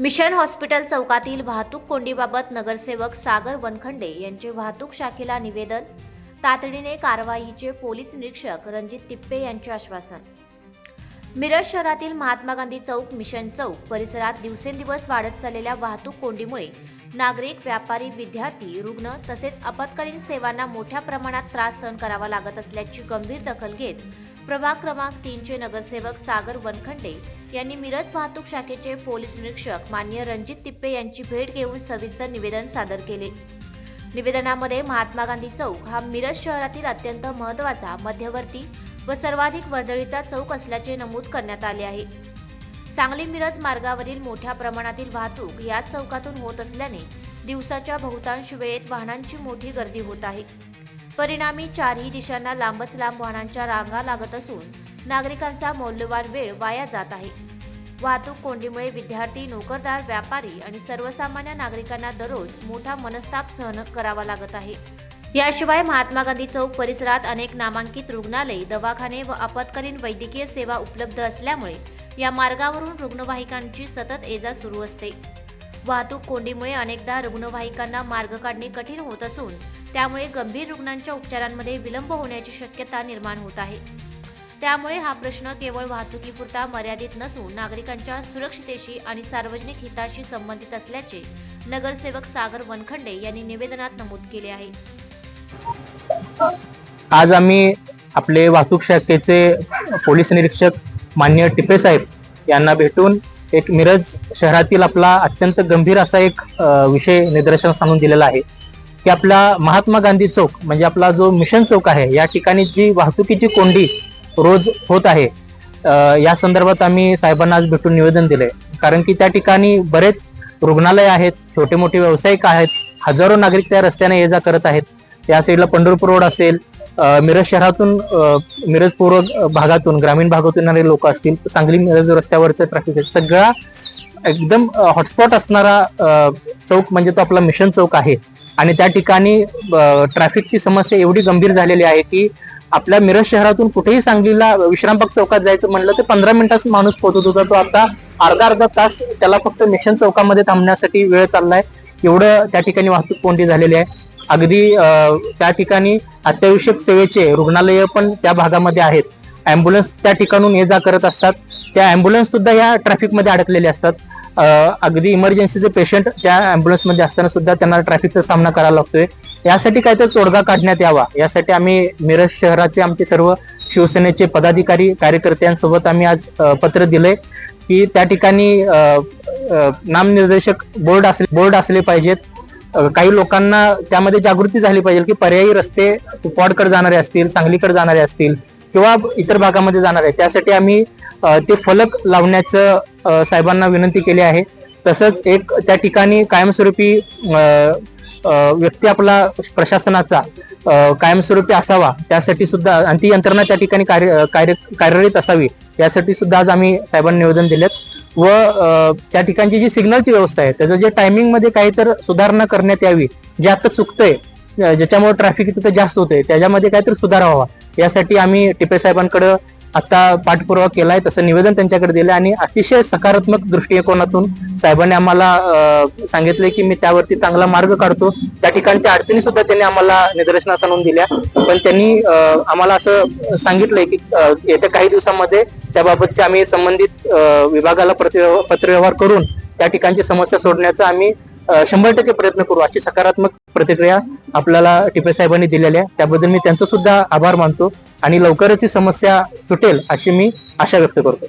Mission hospital चौकातील वाहतूक कोंडीबाबत नगरसेवक सागर वनखंडे यांचे वाहतूक शाखेला निवेदन. तातडीने कारवाईचे पोलीस निरीक्षक रणजित तिप्पे यांचे आश्वासन. मिरज शहरातील महात्मा गांधी चौक, मिशन चौक परिसरात दिवसेंदिवस वाढत चाललेल्या वाहतूक कोंडीमुळे नागरिक, व्यापारी, विद्यार्थी, रुग्ण तसेच आपत्कालीन सेवांना मोठ्या प्रमाणात त्रास सहन करावा लागत असल्याची गंभीर दखल घेत प्रभाग क्रमांक 3चे नगरसेवक सागर वनखंडे यांनी मिरज वाहतूक शाखेचे पोलीस निरीक्षक माननीय रणजित तिप्पे यांची भेट घेऊन सविस्तर निवेदन सादर केले. निवेदनामध्ये महात्मा गांधी चौक हा मिरज शहरातील अत्यंत महत्त्वाचा, मध्यवर्ती व सर्वाधिक वर्दळीचा चौक असल्याचे नमूद करण्यात आले आहे. सांगली मिरज मार्गावरील मोठ्या प्रमाणातील वाहतूक याच चौकातून होत असल्याने दिवसाच्या बहुतांश वेळेत वाहनांची मोठी गर्दी होत आहे. परिणामी चारही दिशांना लांबच लांब वाहनांच्या रांगा लागत असून नागरिकांचा मौल्यवान वेळ वाया जात आहे. वाहतूक कोंडीमुळे विद्यार्थी, नोकरदार, व्यापारी आणि सर्वसामान्य नागरिकांना दररोज मोठा मनस्ताप सहन करावा लागत आहे. याशिवाय महात्मा गांधी चौक परिसरात अनेक नामांकित रुग्णालय, दवाखाने व आपत्कालीन वैद्यकीय सेवा उपलब्ध असल्यामुळे या मार्गावरून रुग्णवाहिकांची सतत ये-जा सुरू असते. वाहतूक कोंडीमुळे अनेकदा रुग्णवाहिकांना मार्ग काढणे कठीण होत असून त्यामुळे गंभीर रुग्णांच्या उपचारांमध्ये विलंब होण्याची शक्यता निर्माण होत आहे. त्यामुळे हा प्रश्न केवळ वाहतुकीपुरता मर्यादित नसून नागरिकांच्या सुरक्षितेशी आणि सार्वजनिक हिताशी संबंधित असल्याचे नगरसेवक सागर वनखंडे यांनी निवेदनात नमूद केले आहे. आज आम्ही आपले वाहतूक शाखेचे पोलीस निरीक्षक माननीय टिप्पे साहेब यांना भेटून एक मिरज शहरातील आपला अत्यंत गंभीर असा एक विषय निदर्शनास आणून दिलेला आहे की आपला महात्मा गांधी चौक म्हणजे आपला जो मिशन चौक आहे, या ठिकाणी जी वाहतुकीची कोंडी रोज होत आहे, या संदर्भात आम्ही साहेबांना आज भेटून निवेदन दिले. कारण की त्या ठिकाणी बरेच रुग्णालय आहेत, छोटे मोठे व्यावसायिक आहेत, हजारो नागरिक त्या रस्त्याने ये जा करत आहेत. या साईडला पंढरपूर रोड असेल, मिरज शहरातून, मिरज पूर्व भागातून, ग्रामीण भागातून येणारे लोक असतील, सांगली मिरज रस्त्यावरचं ट्रॅफिक आहे, सगळा एकदम हॉटस्पॉट असणारा चौक म्हणजे तो आपला मिशन चौक आहे. आणि त्या ठिकाणी ट्रॅफिकची समस्या एवढी गंभीर झालेली आहे की आपल्या मिरज शहरातून कुठेही सांगलीला विश्रामबाग चौकात जायचं म्हणलं तर 15 मिनिटात माणूस पोहोचत होता, तो आता अर्धा तास त्याला फक्त मिशन चौकामध्ये थांबण्यासाठी वेळ चाललाय. एवढं त्या ठिकाणी वाहतूक कोंडी झालेली आहे. अगदी त्या ठिकाणी अत्यावश्यक सेवेचे रुग्णालय पण त्या भागामध्ये आहेत. अँब्युलन्स त्या ठिकाणून ये जा करत असतात. त्या अँब्युलन्स सुद्धा या ट्रॅफिकमध्ये अडकलेले असतात. अगदी इमर्जन्सीचे पेशंट त्या अँब्युलन्समध्ये असताना सुद्धा त्यांना ट्रॅफिकचा सामना करावा लागतोय. यासाठी काहीतरी तोडगा काढण्यात यावा, यासाठी आम्ही मिरज शहराचे आमचे सर्व शिवसेनेचे पदाधिकारी, कार्यकर्त्यांसोबत आम्ही आज पत्र दिलंय की त्या ठिकाणी नामनिर्देशक बोर्ड असले पाहिजेत. काही लोकांना त्यामध्ये जागृती झाली पाहिजे की पर्यायी रस्ते क्वाडकडे जाणारे असतील, सांगलीकडे जाणारे असतील किंवा इतर भागामध्ये जाणारे, त्यासाठी आम्ही ते फलक लावण्याचं साहेबांना विनंती केली आहे. तसंच एक त्या ठिकाणी कायमस्वरूपी व्यक्ती आपला प्रशासनाचा कायमस्वरूपी असावा, त्यासाठी सुद्धा आणि ती यंत्रणा त्या ठिकाणी कार्यरत असावी, यासाठी सुद्धा आज आम्ही साहेबांना निवेदन दिलेत. व त्या ठिकाणची जी सिग्नलची व्यवस्था आहे त्याचं जे टायमिंग मध्ये काहीतरी सुधारणा करण्यात यावी, जे आता चुकतंय, ज्याच्यामुळे ट्रॅफिक तिथं जास्त होतंय, त्याच्यामध्ये काहीतरी सुधार व्हावा, यासाठी आम्ही टिप्पे साहेबांकडे आता पाठपुरावा केलाय. तसं निवेदन त्यांच्याकडे दिलं आणि अतिशय सकारात्मक दृष्टिकोनातून साहेबांनी आम्हाला सांगितले की मी त्यावरती चांगला मार्ग काढतो. त्या ठिकाणच्या अडचणी सुद्धा त्यांनी आम्हाला निदर्शनास आणून दिल्या, पण त्यांनी आम्हाला असं सांगितलंय की येत्या काही दिवसांमध्ये त्याबाबतचे आम्ही संबंधित विभागाला पत्रव्यवहार करून त्या ठिकाणची समस्या सोडण्याचा आम्ही 100% प्रयत्न करू, अशी सकारात्मक प्रतिक्रिया आपल्याला टिप्पे साहेबांनी दिलेल्या आहे. त्याबद्दल मी त्यांचं सुद्धा आभार मानतो आणि लवकरच ही समस्या सुटेल अशी मी आशा व्यक्त करतो.